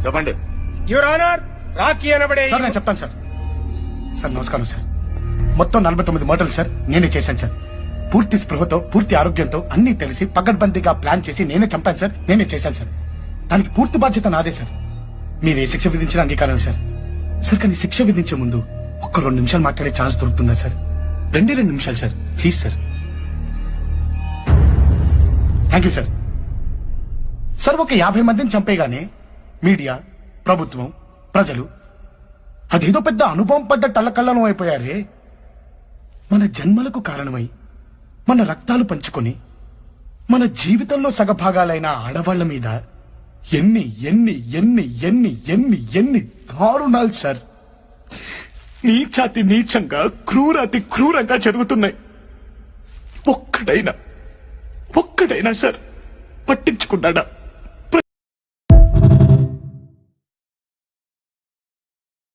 చెప్పండి. Your honour, Rocky అనబడే sir నేను చెప్తాను సార్. సార్ నమస్కారం సార్. మొత్తం 49 మర్డర్లు సార్ నేనే చేశాను సార్. పూర్తి స్పృహతో పూర్తి ఆరోగ్యంతో అన్ని తెలిసి పగడ్బందీగా ప్లాన్ చేసి నేనే చంపాను సార్. నేనే చేశాను సార్. దానికి పూర్తి బాధ్యత నాదే సార్. మీరు ఏ శిక్ష విధించిన అంగీకారం సార్. సార్ కానీ శిక్ష విధించే ముందు ఒక్క 2 నిమిషాలు మాట్లాడే ఛాన్స్ దొరుకుతుందా సార్? 2 నిమిషాలు sir, please sir. Thank you sir. Sir ఒక 50 మందిని చంపేగానే మీడియా, ప్రభుత్వం, ప్రజలు అదేదో పెద్ద అనుభవం పడ్డ టళ్ళకళ్ళనం అయిపోయారే. మన జన్మలకు కారణమై మన రక్తాలు పంచుకొని మన జీవితంలో సగభాగాలైన ఆడవాళ్ల మీద ఎన్ని ఎన్ని ఎన్ని ఎన్ని ఎన్ని ఎన్ని దారుణాలు సార్ నీచాతి నీచంగా క్రూరాతి క్రూరంగా జరుగుతున్నాయి. ఒక్కడైనా సార్ పట్టించుకున్నాడా?